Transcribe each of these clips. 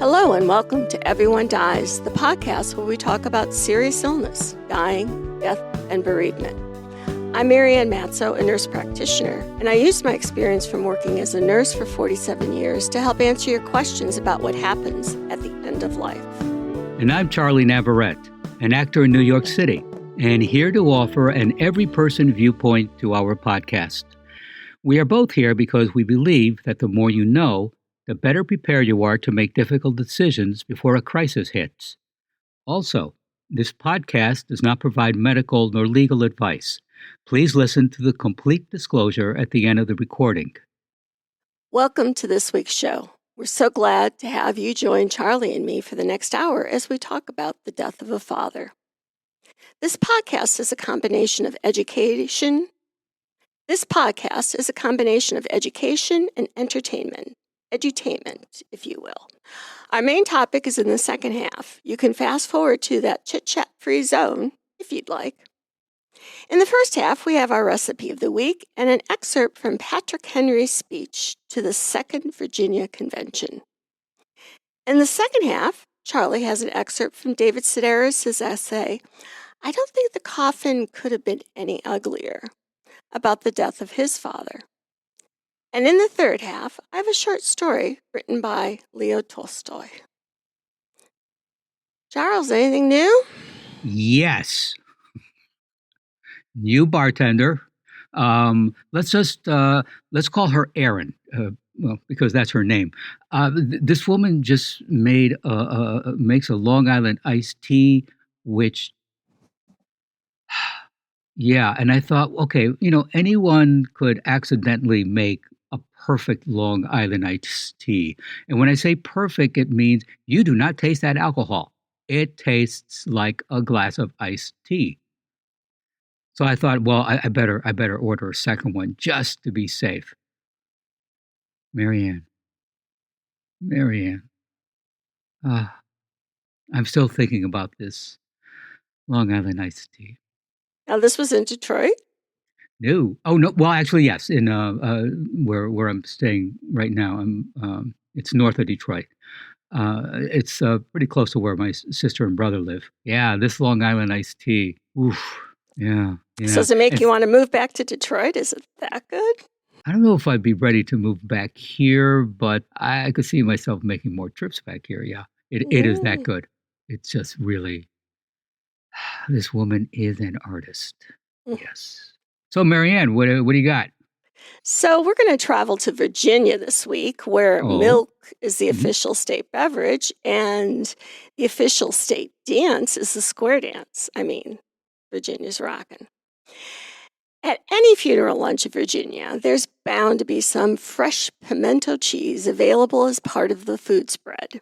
Hello and welcome to Everyone Dies, the podcast where we talk about serious illness, dying, death, and bereavement. I'm Marianne Matzo, a nurse practitioner, and I use my experience from working as a nurse for 47 years to help answer your questions about what happens at the end of life. And I'm Charlie Navarrete, an actor in New York City, and here to offer an every-person viewpoint to our podcast. We are both here because we believe that the more you know, the better prepared you are to make difficult decisions before a crisis hits. Also, this podcast does not provide medical nor legal advice. Please listen to the complete disclosure at the end of the recording. Welcome to this week's show. We're so glad to have you join Charlie and me for the next hour as we talk about the death of a father. This podcast is a combination of education and entertainment. Edutainment, if you will. Our main topic is in the second half. You can fast forward to that chit-chat-free zone if you'd like. In the first half, we have our recipe of the week and an excerpt from Patrick Henry's speech to the Second Virginia Convention. In the second half, Charlie has an excerpt from David Sedaris' essay, "I don't think the coffin could have been any uglier," about the death of his father. And in the third half, I have a short story written by Leo Tolstoy. Charles, anything new? Yes. New bartender. Let's call her Erin, because that's her name. This woman just makes a Long Island iced tea, which, yeah. And I thought, okay, anyone could accidentally make a perfect Long Island iced tea. And when I say perfect, it means you do not taste that alcohol. It tastes like a glass of iced tea. So I thought, well, I better order a second one just to be safe. Marianne, I'm still thinking about this Long Island iced tea. Now, this was in Detroit? No. Oh, no. Well, actually, yes. In where I'm staying right now, it's north of Detroit. It's pretty close to where my sister and brother live. Yeah, this Long Island iced tea. Oof. Yeah. So does it make you want to move back to Detroit? Is it that good? I don't know if I'd be ready to move back here, but I could see myself making more trips back here. Yeah, it is that good. It's just really, this woman is an artist. Yes. So, Marianne, what do you got? So we're going to travel to Virginia this week, where milk is the official state beverage, and the official state dance is the square dance. I mean, Virginia's rocking. At any funeral lunch in Virginia, there's bound to be some fresh pimento cheese available as part of the food spread.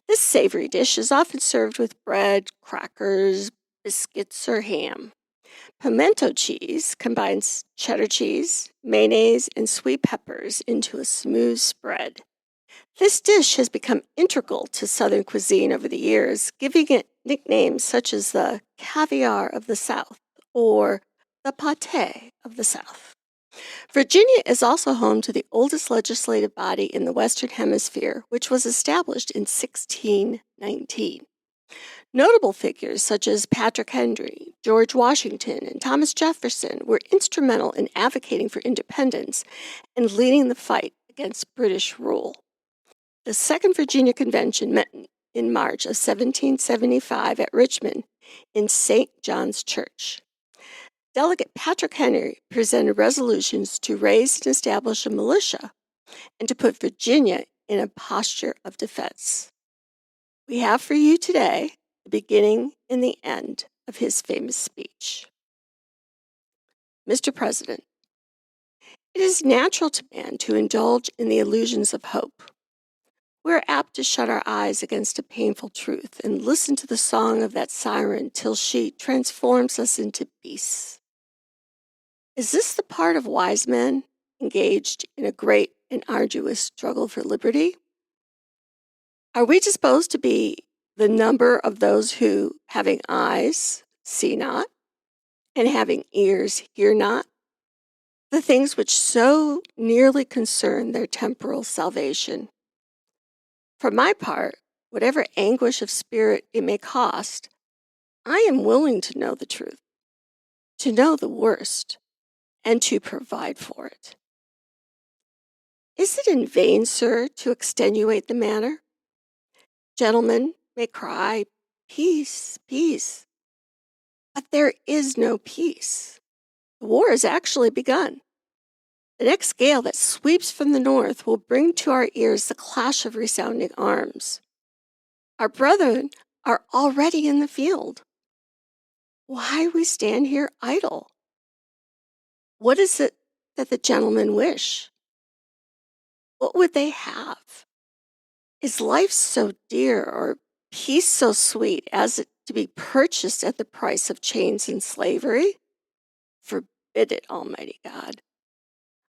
This savory dish is often served with bread, crackers, biscuits, or ham. Pimento cheese combines cheddar cheese, mayonnaise, and sweet peppers into a smooth spread. This dish has become integral to Southern cuisine over the years, giving it nicknames such as the caviar of the South or the pâté of the South. Virginia is also home to the oldest legislative body in the Western Hemisphere, which was established in 1619. Notable figures such as Patrick Henry, George Washington, and Thomas Jefferson were instrumental in advocating for independence and leading the fight against British rule. The Second Virginia Convention met in March of 1775 at Richmond in St. John's Church. Delegate Patrick Henry presented resolutions to raise and establish a militia and to put Virginia in a posture of defense. We have for you today the beginning and the end of his famous speech. Mr. President, it is natural to man to indulge in the illusions of hope. We're apt to shut our eyes against a painful truth and listen to the song of that siren till she transforms us into beasts. Is this the part of wise men engaged in a great and arduous struggle for liberty? Are we disposed to be the number of those who, having eyes, see not, and having ears, hear not, the things which so nearly concern their temporal salvation? For my part, whatever anguish of spirit it may cost, I am willing to know the truth, to know the worst, and to provide for it. Is it in vain, sir, to extenuate the matter? Gentlemen may cry, peace, peace. But there is no peace. The war has actually begun. The next gale that sweeps from the north will bring to our ears the clash of resounding arms. Our brethren are already in the field. Why we stand here idle? What is it that the gentlemen wish? What would they have? Is life so dear or peace so sweet as it to be purchased at the price of chains and slavery? Forbid it, Almighty God.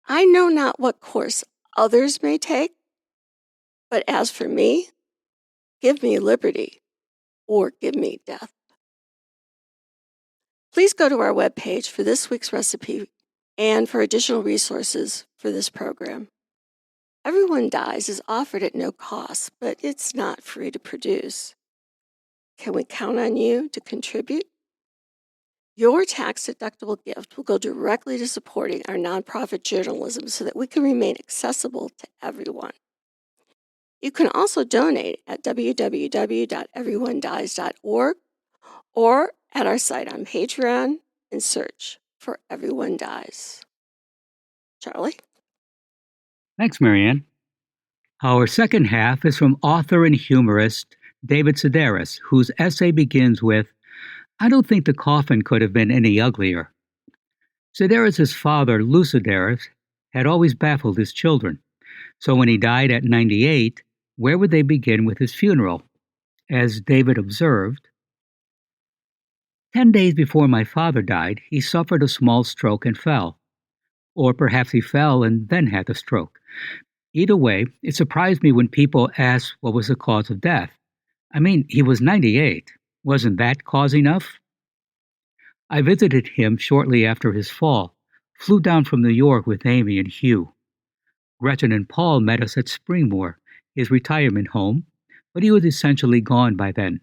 I know not what course others may take, but as for me, give me liberty or give me death. Please go to our webpage for this week's recipe and for additional resources for this program. Everyone Dies is offered at no cost, but it's not free to produce. Can we count on you to contribute? Your tax-deductible gift will go directly to supporting our nonprofit journalism so that we can remain accessible to everyone. You can also donate at www.everyonedies.org or at our site on Patreon and search for Everyone Dies. Charlie? Thanks, Marianne. Our second half is from author and humorist David Sedaris, whose essay begins with, "I don't think the coffin could have been any uglier." Sedaris' father, Lou Sedaris, had always baffled his children. So when he died at 98, where would they begin with his funeral? As David observed, 10 days before my father died, he suffered a small stroke and fell. Or perhaps he fell and then had the stroke. Either way, it surprised me when people asked what was the cause of death. I mean, he was 98. Wasn't that cause enough? I visited him shortly after his fall, flew down from New York with Amy and Hugh. Gretchen and Paul met us at Springmoor, his retirement home, but he was essentially gone by then.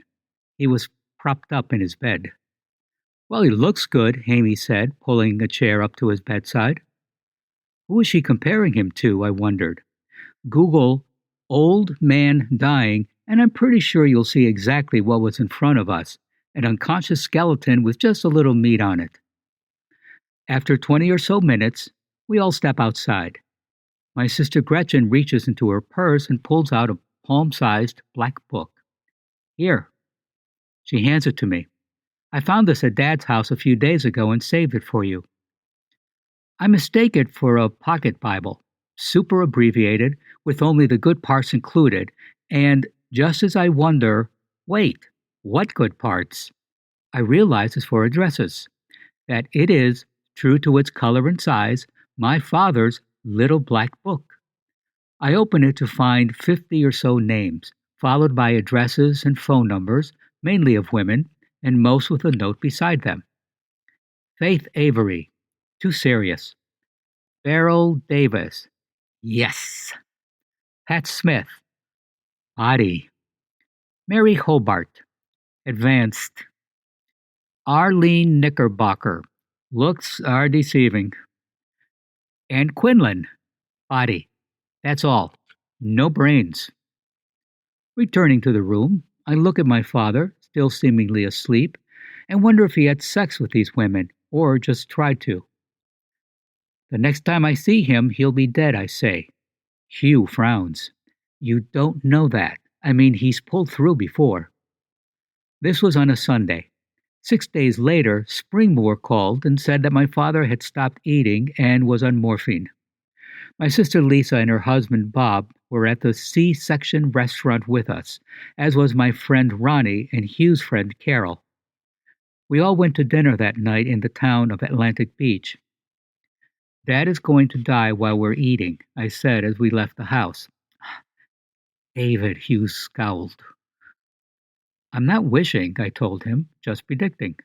He was propped up in his bed. "Well, he looks good," Amy said, pulling a chair up to his bedside. Who is she comparing him to, I wondered. Google "old man dying," and I'm pretty sure you'll see exactly what was in front of us, an unconscious skeleton with just a little meat on it. After 20 or so minutes, we all step outside. My sister Gretchen reaches into her purse and pulls out a palm-sized black book. "Here." She hands it to me. "I found this at Dad's house a few days ago and saved it for you." I mistake it for a pocket Bible, super abbreviated, with only the good parts included, and just as I wonder, wait, what good parts? I realize it's for addresses, that it is, true to its color and size, my father's little black book. I open it to find 50 or so names, followed by addresses and phone numbers, mainly of women, and most with a note beside them. Faith Avery. Too serious. Beryl Davis. Yes. Pat Smith. Body. Mary Hobart. Advanced. Arlene Knickerbocker. Looks are deceiving. And Quinlan. Body. That's all. No brains. Returning to the room, I look at my father, still seemingly asleep, and wonder if he had sex with these women, or just tried to. The next time I see him, he'll be dead, I say. Hugh frowns. You don't know that. I mean, he's pulled through before. This was on a Sunday. 6 days later, Springmoor called and said that my father had stopped eating and was on morphine. My sister Lisa and her husband Bob were at the C-section restaurant with us, as was my friend Ronnie and Hugh's friend Carol. We all went to dinner that night in the town of Atlantic Beach. Dad is going to die while we're eating, I said as we left the house. David, Hughes scowled. I'm not wishing, I told him, just predicting.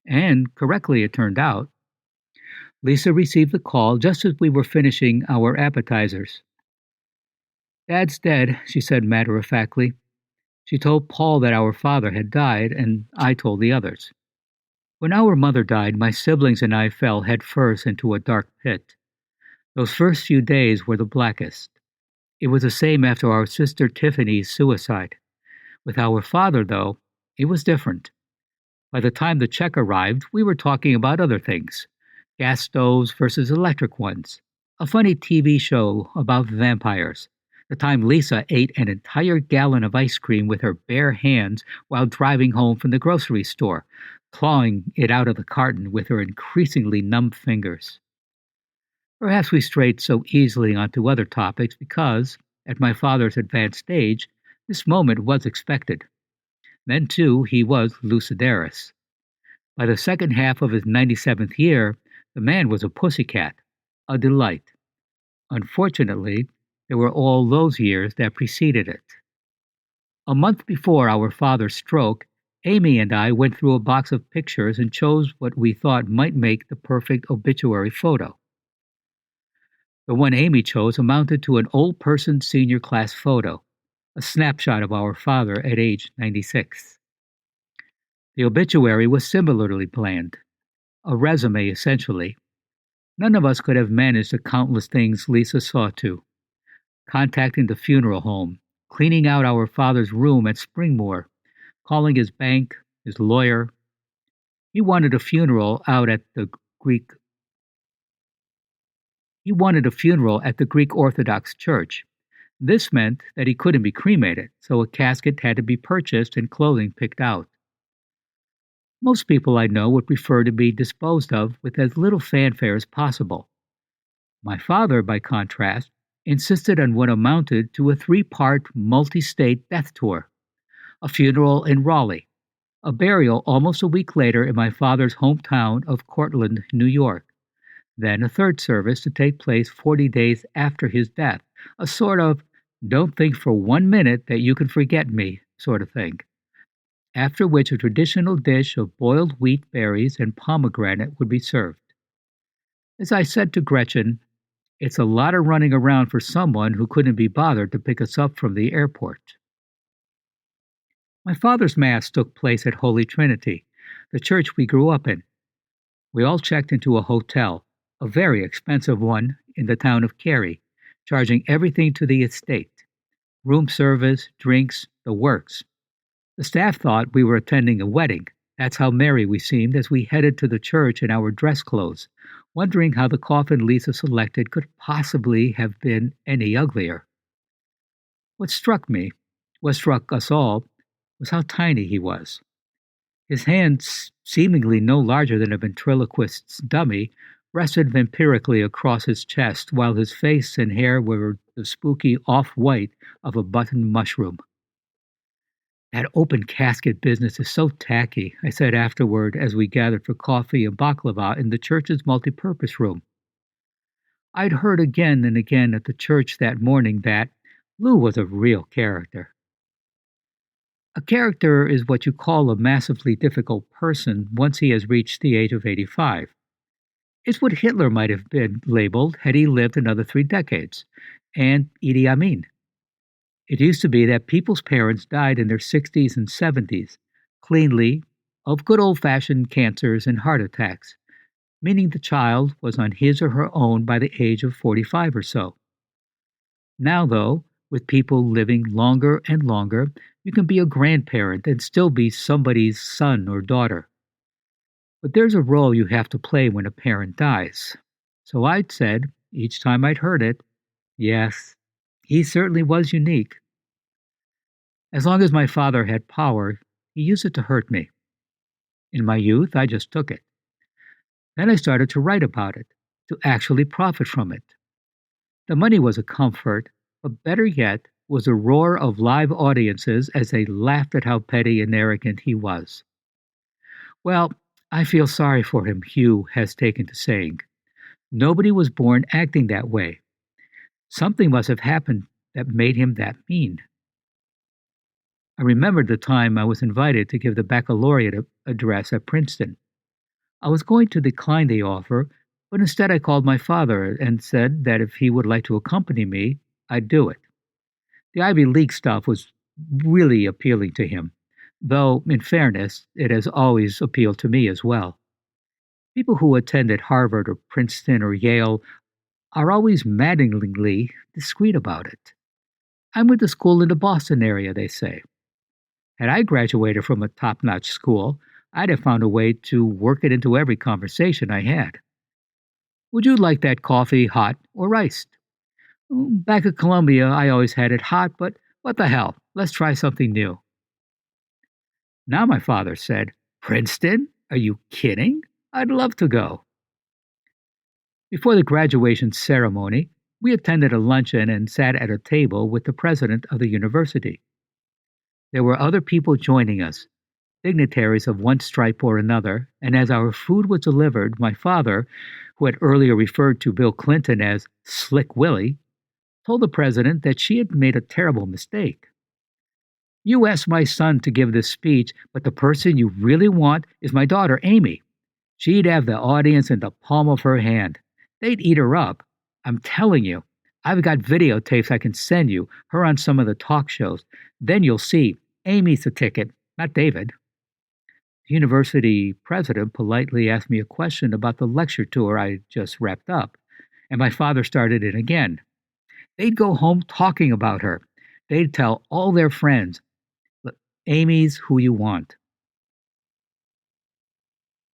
And correctly it turned out. Lisa received the call just as we were finishing our appetizers. Dad's dead, she said matter-of-factly. She told Paul that our father had died, and I told the others. When our mother died, my siblings and I fell headfirst into a dark pit. Those first few days were the blackest. It was the same after our sister Tiffany's suicide. With our father, though, it was different. By the time the check arrived, we were talking about other things: gas stoves versus electric ones, a funny TV show about vampires, the time Lisa ate an entire gallon of ice cream with her bare hands while driving home from the grocery store, clawing it out of the carton with her increasingly numb fingers. Perhaps we strayed so easily onto other topics because, at my father's advanced age, this moment was expected. Then, too, he was Sedaris. By the second half of his 97th year, the man was a pussycat, a delight. Unfortunately, there were all those years that preceded it. A month before our father's stroke, Amy and I went through a box of pictures and chose what we thought might make the perfect obituary photo. The one Amy chose amounted to an old person senior class photo, a snapshot of our father at age 96. The obituary was similarly planned, a resume essentially. None of us could have managed the countless things Lisa saw to: contacting the funeral home, cleaning out our father's room at Springmore, calling his bank, his lawyer. He wanted a funeral out at the Greek He wanted a funeral at the Greek Orthodox Church. This meant that he couldn't be cremated, so a casket had to be purchased and clothing picked out. Most people I know would prefer to be disposed of with as little fanfare as possible. My father, by contrast, insisted on what amounted to a 3-part multi-state death tour: a funeral in Raleigh, a burial almost a week later in my father's hometown of Cortland, New York, then a third service to take place 40 days after his death, a sort of "don't think for 1 minute that you can forget me" sort of thing, after which a traditional dish of boiled wheat berries and pomegranate would be served. As I said to Gretchen, it's a lot of running around for someone who couldn't be bothered to pick us up from the airport. My father's Mass took place at Holy Trinity, the church we grew up in. We all checked into a hotel, a very expensive one in the town of Cary, charging everything to the estate: room service, drinks, the works. The staff thought we were attending a wedding. That's how merry we seemed as we headed to the church in our dress clothes, wondering how the coffin Lisa selected could possibly have been any uglier. What struck us all, was how tiny he was. His hands, seemingly no larger than a ventriloquist's dummy, rested vampirically across his chest, while his face and hair were the spooky off-white of a button mushroom. "That open casket business is so tacky," I said afterward as we gathered for coffee and baklava in the church's multipurpose room. I'd heard again and again at the church that morning that Lou was a real character. A character is what you call a massively difficult person once he has reached the age of 85. It's what Hitler might have been labeled had he lived another 3 decades, and Idi Amin. It used to be that people's parents died in their 60s and 70s, cleanly, of good old-fashioned cancers and heart attacks, meaning the child was on his or her own by the age of 45 or so. Now, though, with people living longer and longer, you can be a grandparent and still be somebody's son or daughter. But there's a role you have to play when a parent dies. So I'd said, each time I'd heard it, yes, he certainly was unique. As long as my father had power, he used it to hurt me. In my youth, I just took it. Then I started to write about it, to actually profit from it. The money was a comfort, but better yet was the roar of live audiences as they laughed at how petty and arrogant he was. Well, I feel sorry for him, Hugh has taken to saying. Nobody was born acting that way. Something must have happened that made him that mean. I remembered the time I was invited to give the baccalaureate address at Princeton. I was going to decline the offer, but instead I called my father and said that if he would like to accompany me, I'd do it. The Ivy League stuff was really appealing to him, though, in fairness, it has always appealed to me as well. People who attended Harvard or Princeton or Yale are always maddeningly discreet about it. I went to school in the Boston area, they say. Had I graduated from a top notch school, I'd have found a way to work it into every conversation I had. Would you like that coffee hot or iced? Back at Columbia, I always had it hot, but what the hell? Let's try something new. Now my father said, Princeton? Are you kidding? I'd love to go. Before the graduation ceremony, we attended a luncheon and sat at a table with the president of the university. There were other people joining us, dignitaries of one stripe or another, and as our food was delivered, my father, who had earlier referred to Bill Clinton as Slick Willie, told the president that she had made a terrible mistake. You asked my son to give this speech, but the person you really want is my daughter, Amy. She'd have the audience in the palm of her hand. They'd eat her up. I'm telling you, I've got videotapes I can send you, her on some of the talk shows. Then you'll see. Amy's the ticket, not David. The university president politely asked me a question about the lecture tour I just wrapped up, and my father started it again. They'd go home talking about her. They'd tell all their friends, "Look, Amy's who you want."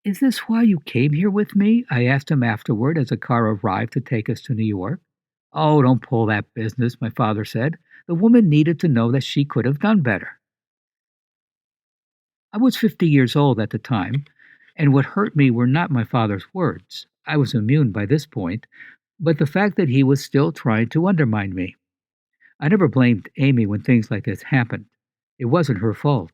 Is this why you came here with me? I asked him afterward as a car arrived to take us to New York. Oh, don't pull that business, my father said. The woman needed to know that she could have done better. I was 50 years old at the time, and what hurt me were not my father's words. I was immune by this point, but the fact that he was still trying to undermine me. I never blamed Amy when things like this happened. It wasn't her fault.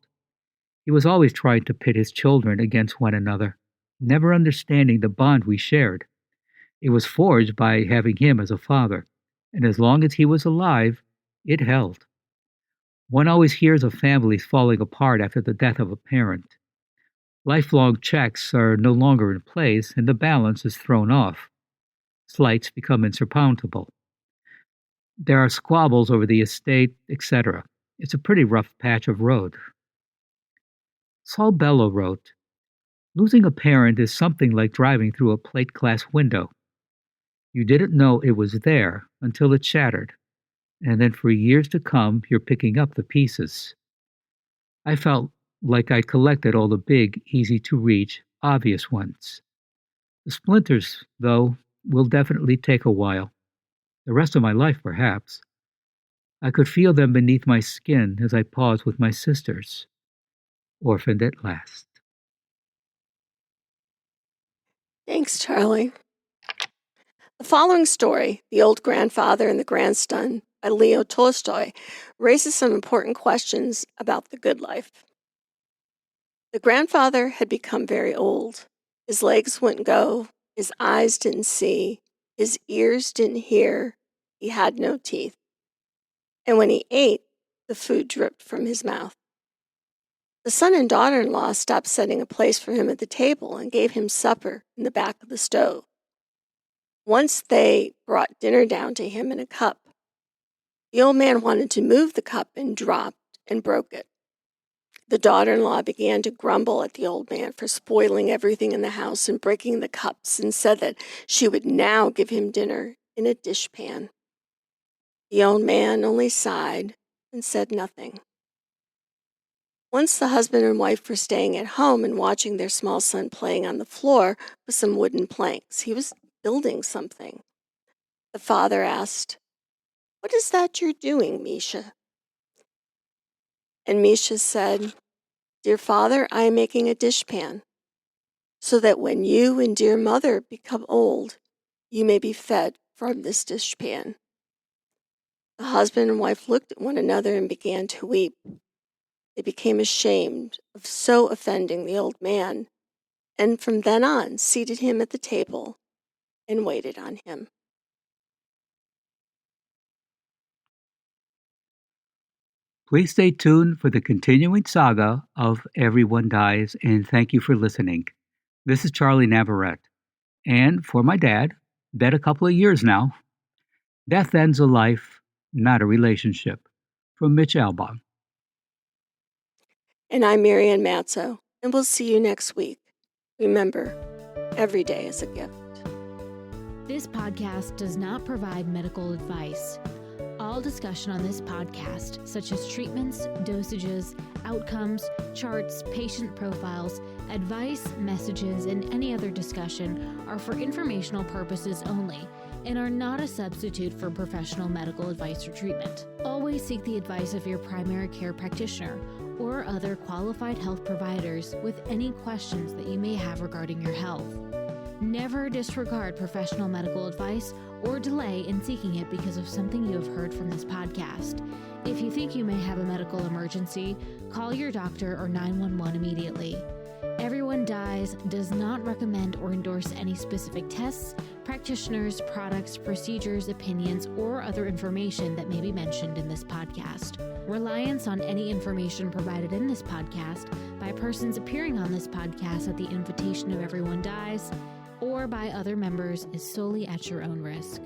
He was always trying to pit his children against one another, never understanding the bond we shared. It was forged by having him as a father, and as long as he was alive, it held. One always hears of families falling apart after the death of a parent. Lifelong checks are no longer in place, and the balance is thrown off. Slights become insurmountable. There are squabbles over the estate, etc. It's a pretty rough patch of road. Saul Bellow wrote, Losing a parent is something like driving through a plate glass window. You didn't know it was there until it shattered, and then for years to come, you're picking up the pieces. I felt like I collected all the big, easy-to-reach, obvious ones. The splinters, though, will definitely take a while. The rest of my life, perhaps. I could feel them beneath my skin as I paused with my sisters. Orphaned at last. Thanks, Charlie. The following story, The Old Grandfather and the Grandson, by Leo Tolstoy, raises some important questions about the good life. The grandfather had become very old. His legs wouldn't go, his eyes didn't see, his ears didn't hear, he had no teeth. And when he ate, the food dripped from his mouth. The son and daughter-in-law stopped setting a place for him at the table and gave him supper in the back of the stove. Once they brought dinner down to him in a cup. The old man wanted to move the cup and dropped and broke it. The daughter-in-law began to grumble at the old man for spoiling everything in the house and breaking the cups and said that she would now give him dinner in a dishpan. The old man only sighed and said nothing. Once the husband and wife were staying at home and watching their small son playing on the floor with some wooden planks. He was building something. The father asked, "What is that you're doing, Misha?" And Misha said, "Dear father, I am making a dishpan, so that when you and dear mother become old, you may be fed from this dishpan." The husband and wife looked at one another and began to weep. They became ashamed of so offending the old man, and from then on seated him at the table and waited on him. Please stay tuned for the continuing saga of Everyone Dies, and thank you for listening. This is Charlie Navarrete, and for my dad, dead a couple of years now, Death Ends a Life, Not a Relationship, from Mitch Albom. And I'm Marianne Matzo, and we'll see you next week. Remember, every day is a gift. This podcast does not provide medical advice. All discussion on this podcast, such as treatments, dosages, outcomes, charts, patient profiles, advice, messages, and any other discussion are for informational purposes only and are not a substitute for professional medical advice or treatment. Always seek the advice of your primary care practitioner or other qualified health providers with any questions that you may have regarding your health. Never disregard professional medical advice or delay in seeking it because of something you have heard from this podcast. If you think you may have a medical emergency, call your doctor or 911 immediately. Everyone Dies does not recommend or endorse any specific tests, practitioners, products, procedures, opinions, or other information that may be mentioned in this podcast. Reliance on any information provided in this podcast by persons appearing on this podcast at the invitation of Everyone Dies or by other members is solely at your own risk.